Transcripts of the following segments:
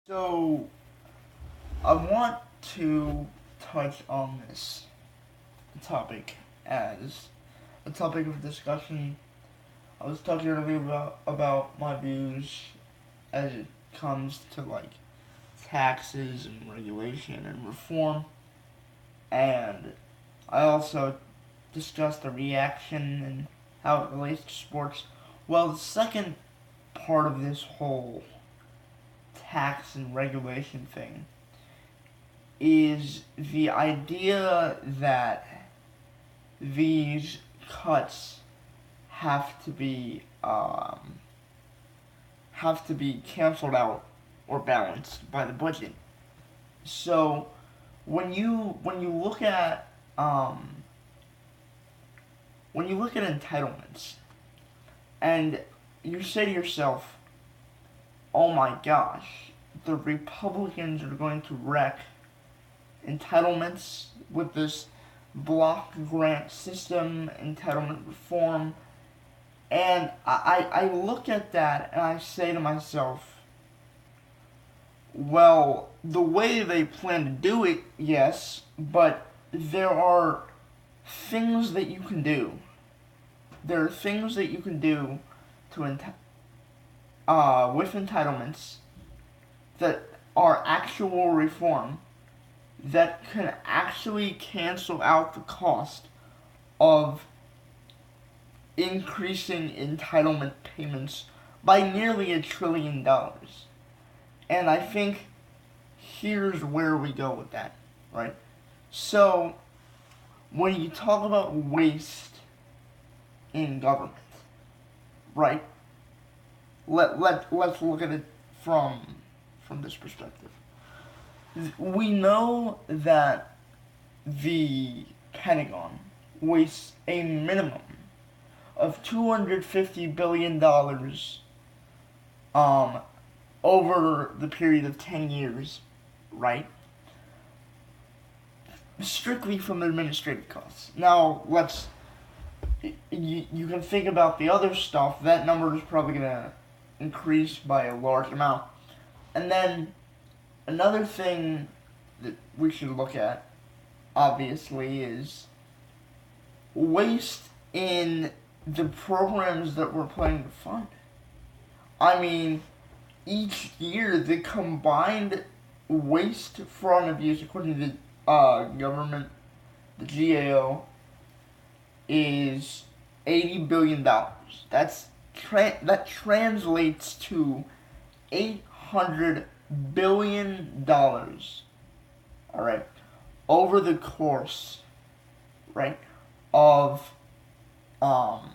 So, I want to touch on this topic as a topic of discussion. I was talking earlier about my views as it comes to like taxes and regulation and reform, and I also discussed the reaction and how it relates to sports. Well, the second part of this whole tax and regulation thing is the idea that these cuts have to be canceled out or balanced by the budget. So when you look at entitlements and you say to yourself, "Oh my gosh, the Republicans are going to wreck entitlements with this block grant system, entitlement reform." And I look at that and I say to myself, well, the way they plan to do it, yes, but there are things that you can do. There are things that you can do to with entitlements that are actual reform that can actually cancel out the cost of increasing entitlement payments by nearly $1 trillion. And I think here's where we go with that, right? So, when you talk about waste in government, right? Let's look at it from this perspective. We know that the Pentagon wastes a minimum of $250 billion over the period of 10 years, right? Strictly from administrative costs. Now, you can think about the other stuff. That number is probably going to increase by a large amount. And then another thing that we should look at, obviously, is waste in the programs that we're planning to fund. I mean, each year the combined waste, fraud, and abuse, according to the government, the GAO, is $80 billion. That translates to $800 billion. All right, over the course, right, of over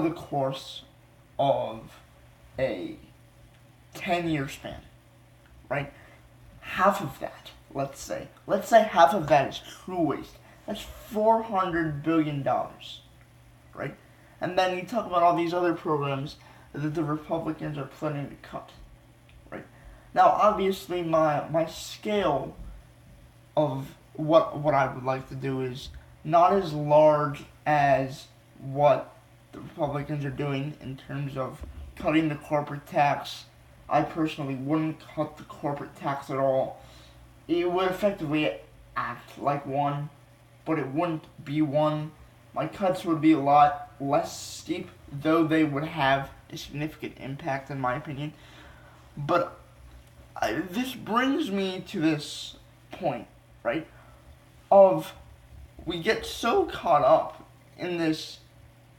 the course of a 10-year span, right? Half of that, let's say half of that is true waste. That's $400 billion, right? And then you talk about all these other programs that the Republicans are planning to cut, right? Now, obviously, my scale of what I would like to do is not as large as what the Republicans are doing in terms of cutting the corporate tax. I personally wouldn't cut the corporate tax at all. It would effectively act like one, but it wouldn't be one. My cuts would be a lot less steep, though they would have a significant impact, in my opinion. But this brings me to this point, right? Of we get so caught up in this.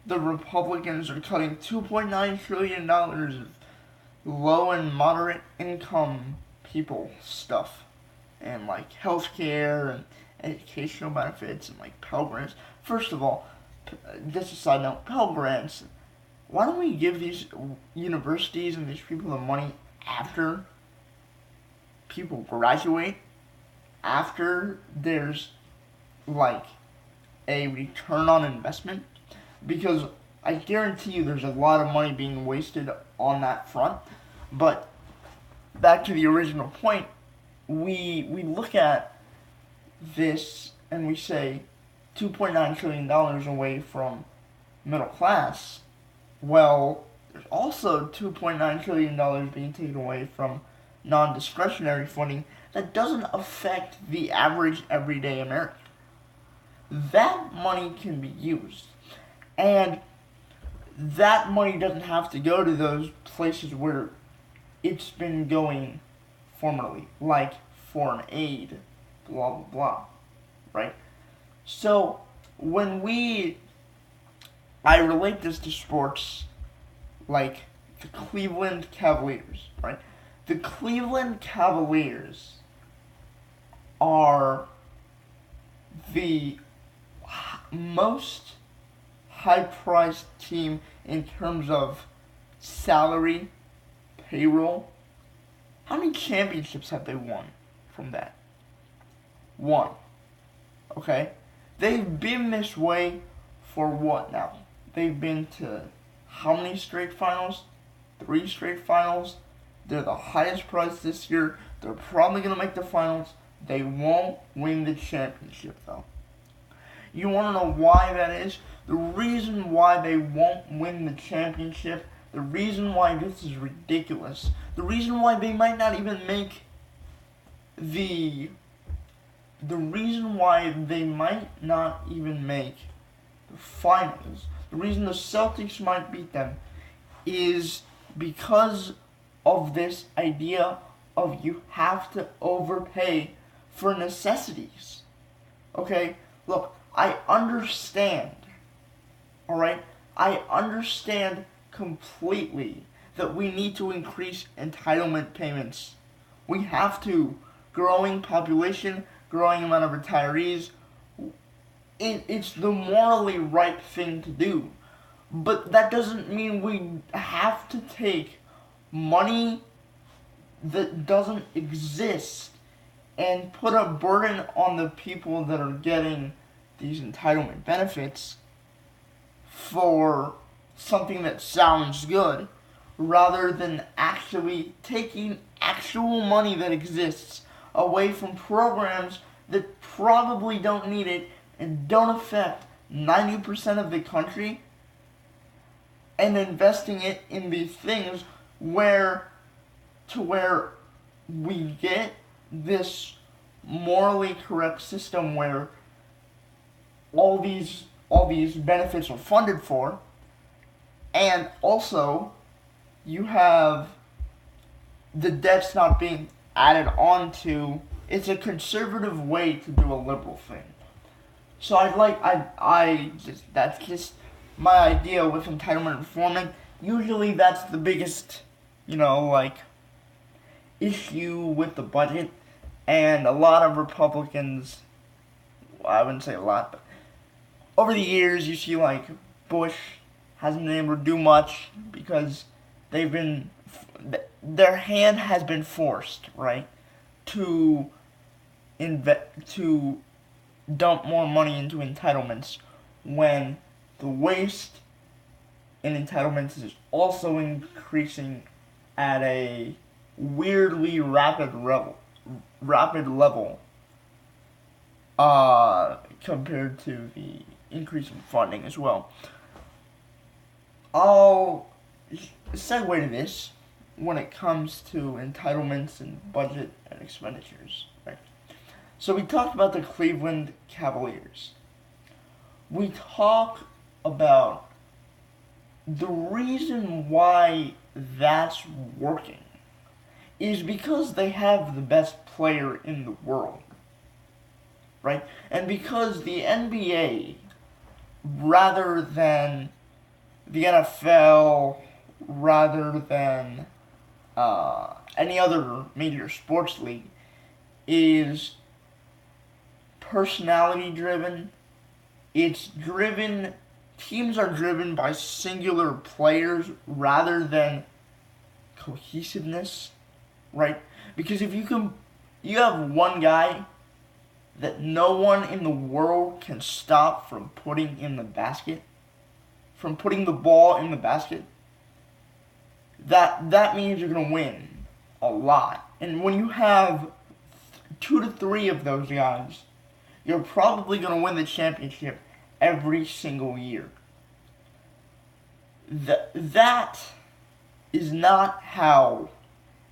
The Republicans are cutting $2.9 trillion of low and moderate income people stuff, and like healthcare and educational benefits and like Pell Grants. First of all, just a side note, Pell Grants. Why don't we give these universities and these people the money after people graduate? After there's like a return on investment? Because I guarantee you there's a lot of money being wasted on that front. But back to the original point, we look at this and we say $2.9 trillion away from middle class. Well, there's also $2.9 trillion being taken away from non-discretionary funding that doesn't affect the average everyday American. That money can be used. And that money doesn't have to go to those places where it's been going formerly, like foreign aid, blah, blah, blah, right? So, I relate this to sports, like the Cleveland Cavaliers, right? The Cleveland Cavaliers are the most high-priced team in terms of salary, payroll. How many championships have they won from that? One. Okay? They've been this way for what now? They've been to how many straight finals? 3 straight finals. They're the highest price this year. They're probably going to make the finals. They won't win the championship, though. You want to know why that is? The reason why they won't win the championship, the reason why this is ridiculous, the reason why they might not even make the reason why they might not even make the finals, the reason the Celtics might beat them is because of this idea of you have to overpay for necessities. Okay? Look, I understand. Alright? I understand completely that we need to increase entitlement payments. We have to. Growing population, growing amount of retirees. It's the morally right thing to do. But that doesn't mean we have to take money that doesn't exist and put a burden on the people that are getting these entitlement benefits for something that sounds good, rather than actually taking actual money that exists away from programs that probably don't need it and don't affect 90% of the country, and investing it in these things where we get this morally correct system where all these benefits are funded for, and also you have the debts not being added on to. It's a conservative way to do a liberal thing. So that's just my idea with entitlement reforming. Usually that's the biggest, issue with the budget, and a lot of Republicans, well, I wouldn't say a lot, but over the years you see Bush hasn't been able to do much because their hand has been forced, right, to dump more money into entitlements when the waste in entitlements is also increasing at a weirdly rapid level compared to the increase in funding as well. I'll segue to this when it comes to entitlements and budget and expenditures. Right? So we talked about the Cleveland Cavaliers. We talk about the reason why that's working is because they have the best player in the world, right? And because the NBA, rather than the NFL, rather than any other major sports league, is personality driven. Teams are driven by singular players rather than cohesiveness, right? Because if you have one guy that no one in the world can stop from putting in the basket, from putting the ball in the basket, that means you're going to win a lot. And when you have 2 to 3 of those guys, you're probably going to win the championship every single year. That is not how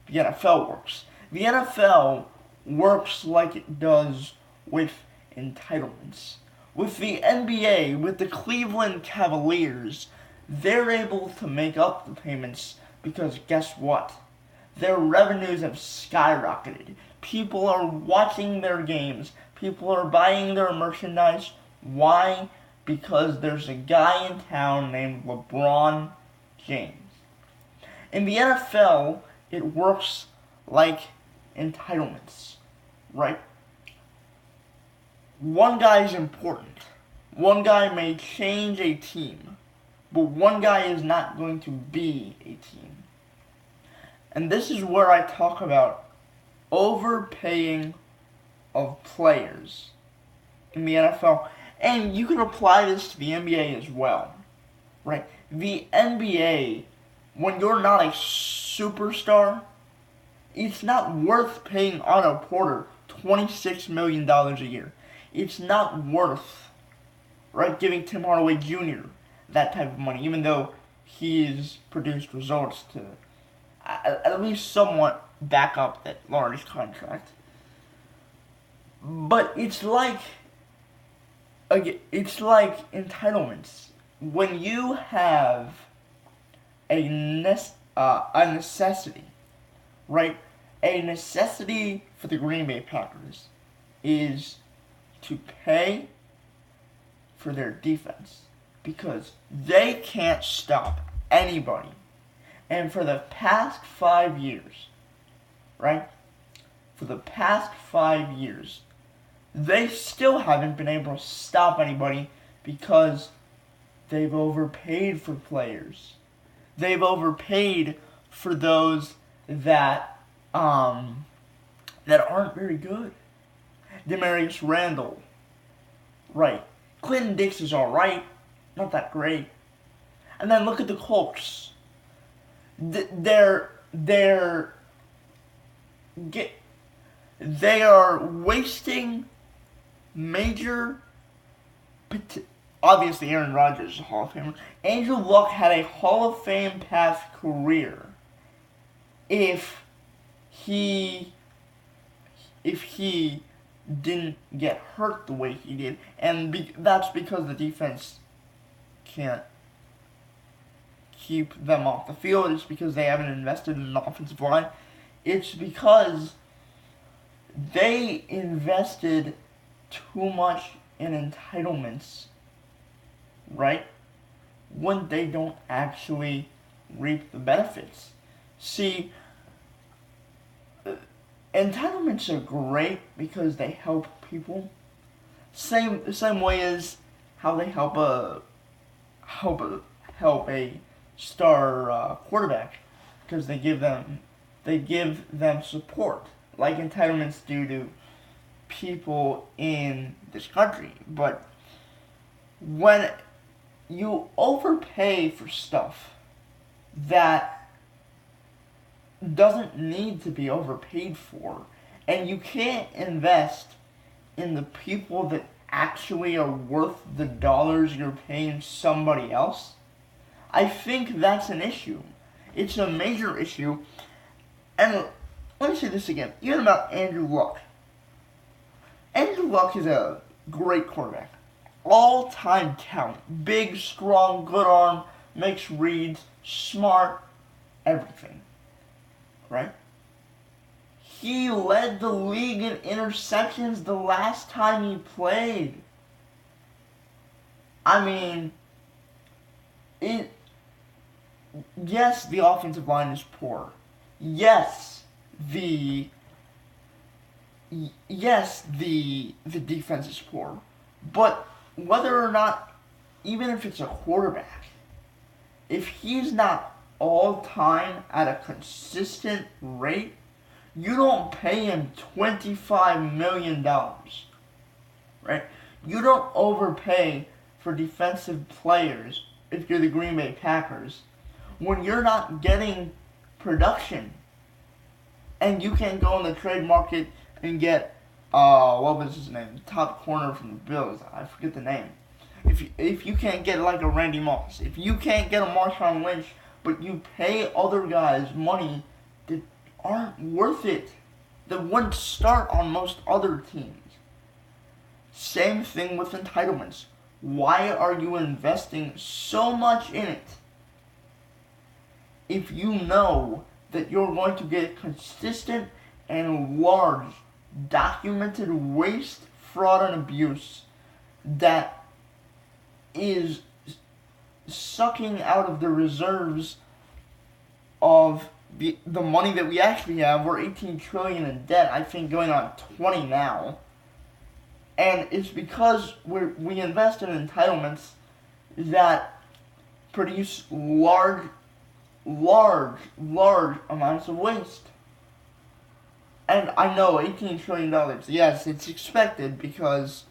the NFL works. The NFL works like it does with entitlements. With the NBA, with the Cleveland Cavaliers, they're able to make up the payments because guess what? Their revenues have skyrocketed. People are watching their games. People are buying their merchandise. Why? Because there's a guy in town named LeBron James. In the NFL, it works like entitlements, right? One guy is important. One guy may change a team, but one guy is not going to be a team. And this is where I talk about overpaying of players in the NFL. And you can apply this to the NBA as well, right? The NBA, when you're not a superstar, it's not worth paying Otto Porter $26 million a year. It's not worth, right, giving Tim Hardaway Jr. that type of money, even though he's produced results to at least somewhat back up that large contract. But it's like entitlements. When you have a necessity, right? A necessity for the Green Bay Packers is to pay for their defense because they can't stop anybody. And for the past 5 years, right? For the past 5 years, they still haven't been able to stop anybody because they've overpaid for players. They've overpaid for those that aren't very good. Demarius Randall, right? Clinton Dix is all right, not that great. And then look at the Colts. They are wasting major. Obviously, Aaron Rodgers is a Hall of Famer. Andrew Luck had a Hall of Fame path career if he didn't get hurt the way he did, and that's because the defense can't keep them off the field. It's because they haven't invested in an offensive line. It's because they invested too much in entitlements, right? When they don't actually reap the benefits. See, entitlements are great because they help people. The same way as how they help a star quarterback, because they give them support, like entitlements do to people in this country. But when you overpay for stuff that doesn't need to be overpaid for, and you can't invest in the people that actually are worth the dollars you're paying somebody else, I think that's an issue. It's a major issue. And let me say this again, even about Andrew Luck. Andrew Luck is a great quarterback. All-time talent. Big, strong, good arm, makes reads, smart, everything. Right? He led the league in interceptions the last time he played. I mean, yes, the offensive line is poor. Yes, the defense is poor. But whether or not, even if it's a quarterback, if he's not all-time at a consistent rate, you don't pay him $25 million, right? You don't overpay for defensive players if you're the Green Bay Packers when you're not getting production. And you can go in the trade market and get, what was his name? The top corner from the Bills. I forget the name. If you can't get like a Randy Moss, if you can't get a Marshawn Lynch but you pay other guys money that aren't worth it, that wouldn't start on most other teams. Same thing with entitlements. Why are you investing so much in it if you know that you're going to get consistent and large documented waste, fraud, and abuse that is sucking out of the reserves of the money that we actually have? We're 18 trillion in debt, I think going on 20 now. And it's because we invest in entitlements that produce large amounts of waste. And I know $18 trillion, yes, it's expected because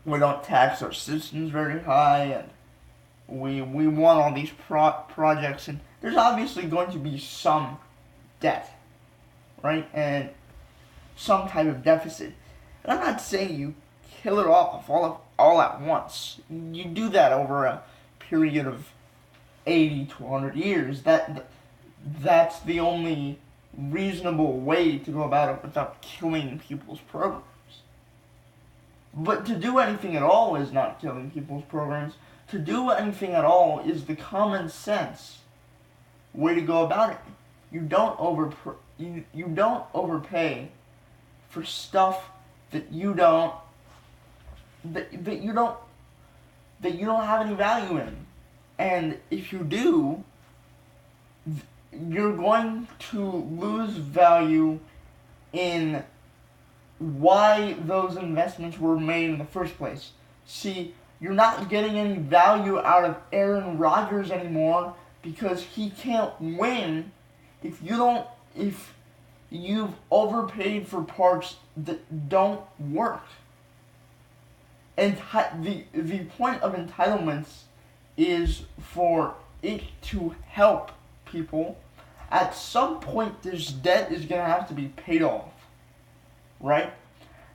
we don't tax our citizens very high, and we want all these projects, and there's obviously going to be some debt, right? And some type of deficit. And I'm not saying you kill it off all at once. You do that over a period of 80 to 100 years. That's the only reasonable way to go about it without killing people's programs. But to do anything at all is not killing people's programs. To do anything at all is the common sense way to go about it. You don't overpay for stuff that you don't have any value in. And if you do, you're going to lose value in why those investments were made in the first place. See, you're not getting any value out of Aaron Rodgers anymore because he can't win if you've overpaid for parts that don't work. And the point of entitlements is for it to help people. At some point, this debt is going to have to be paid off, right?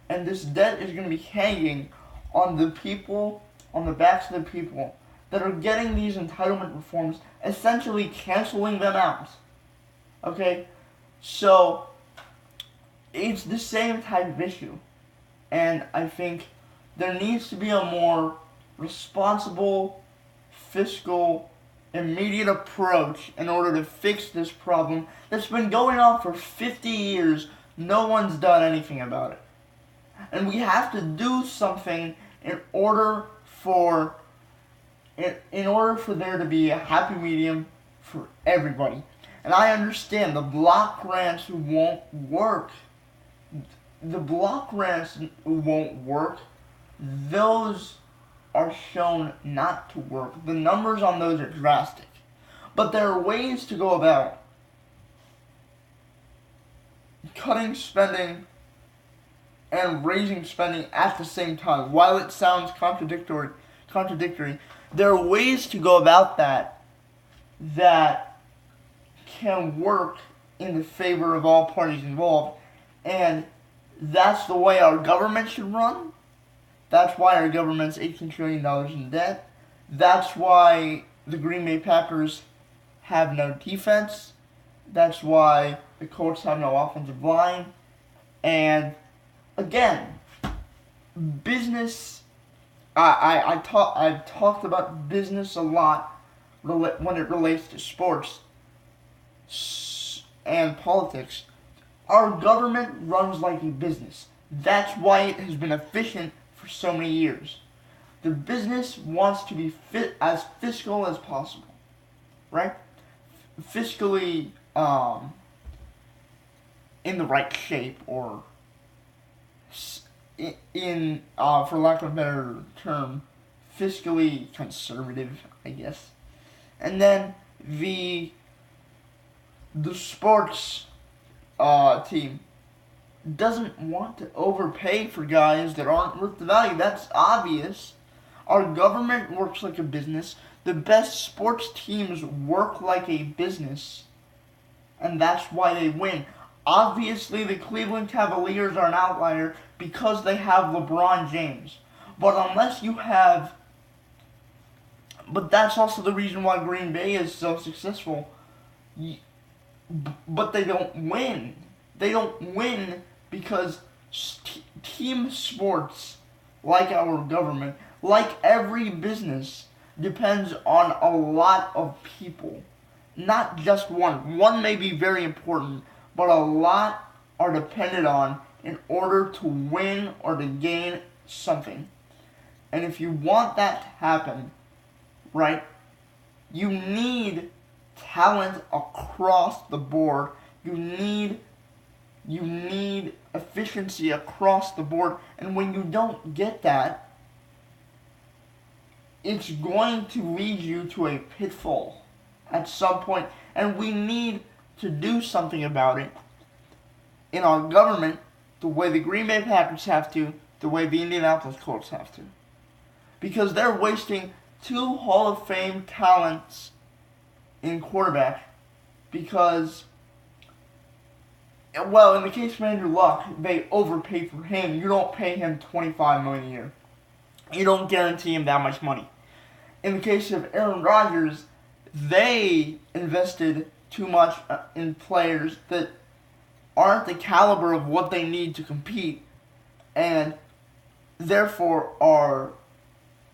And this debt is going to be hanging on the people, on the backs of the people that are getting these entitlement reforms, essentially canceling them out. Okay? So, it's the same type of issue. And I think there needs to be a more responsible, fiscal, immediate approach in order to fix this problem that's been going on for 50 years. No one's done anything about it. And we have to do something in order for there to be a happy medium for everybody. And I understand the block grants won't work. The block grants won't work. Those are shown not to work. The numbers on those are drastic. But there are ways to go about cutting spending and raising spending at the same time. While it sounds contradictory, there are ways to go about that can work in the favor of all parties involved. And that's the way our government should run. That's why our government's $18 trillion in debt. That's why the Green Bay Packers have no defense. That's why the Colts have no offensive line. And again, business. I've talked about business a lot when it relates to sports and politics. Our government runs like a business. That's why it has been efficient for so many years. The business wants to be as fiscal as possible, right? Fiscally in the right shape, or in for lack of a better term, fiscally conservative, I guess. And then the sports team doesn't want to overpay for guys that aren't worth the value. That's obvious. Our government works like a business. The best sports teams work like a business, and that's why they win. Obviously, the Cleveland Cavaliers are an outlier because they have LeBron James. But unless you have But that's also the reason why Green Bay is so successful. But they don't win. They don't win because team sports, like our government, like every business, depends on a lot of people. Not just one. One may be very important, but a lot are dependent on in order to win or to gain something. And if you want that to happen, right, you need talent across the board. You need efficiency across the board. And when you don't get that, it's going to lead you to a pitfall at some point. And we need to do something about it in our government, the way the Green Bay Packers have to, the way the Indianapolis Colts have to. Because they're wasting 2 Hall of Fame talents in quarterback because, well, in the case of Andrew Luck, they overpaid for him. You don't pay him $25 million a year. You don't guarantee him that much money. In the case of Aaron Rodgers, they invested too much in players that aren't the caliber of what they need to compete, and therefore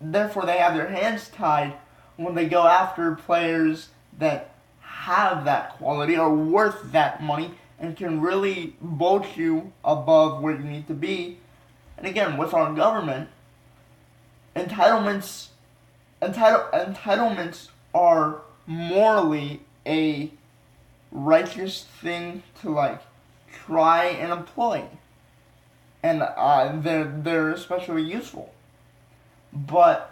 they have their hands tied when they go after players that have that quality, are worth that money, and can really vault you above where you need to be. And again, with our government, entitlements are morally a righteous thing to try and employ, and they're especially useful. But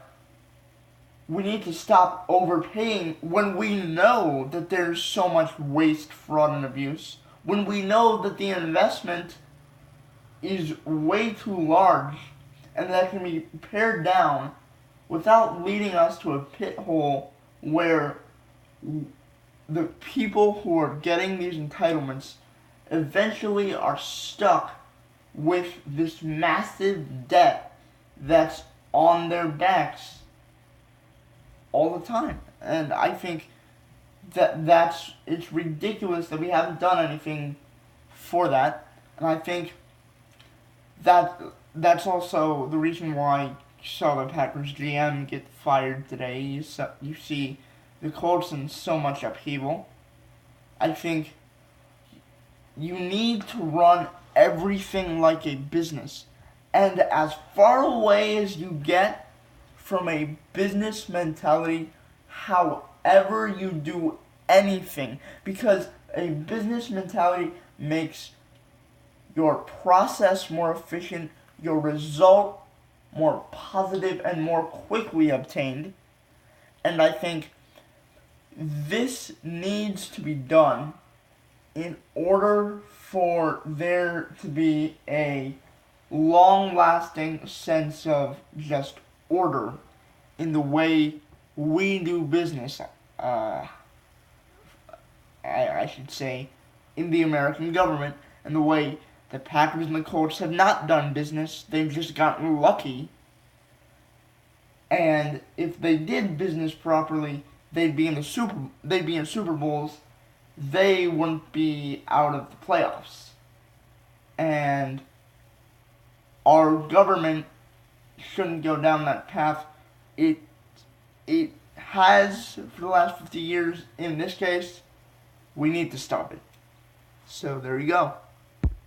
we need to stop overpaying when we know that there's so much waste, fraud, and abuse. When we know that the investment is way too large and that can be pared down without leading us to a pit hole where the people who are getting these entitlements eventually are stuck with this massive debt that's on their backs all the time. And I think it's ridiculous that we haven't done anything for that. And I think that's also the reason why you saw the Packers GM get fired today. You see the Colts in so much upheaval. I think you need to run everything like a business. And as far away as you get from a business mentality, however you do anything, because a business mentality makes your process more efficient, your result more positive and more quickly obtained. And I think this needs to be done in order for there to be a long-lasting sense of just order in the way we do business, I should say, in the American government, and the way the Packers and the Colts have not done business. They've just gotten lucky. And if they did business properly, they'd be in Super Bowls. They wouldn't be out of the playoffs. And our government shouldn't go down that path. It has for the last 50 years. In this case, we need to stop it. So there you go.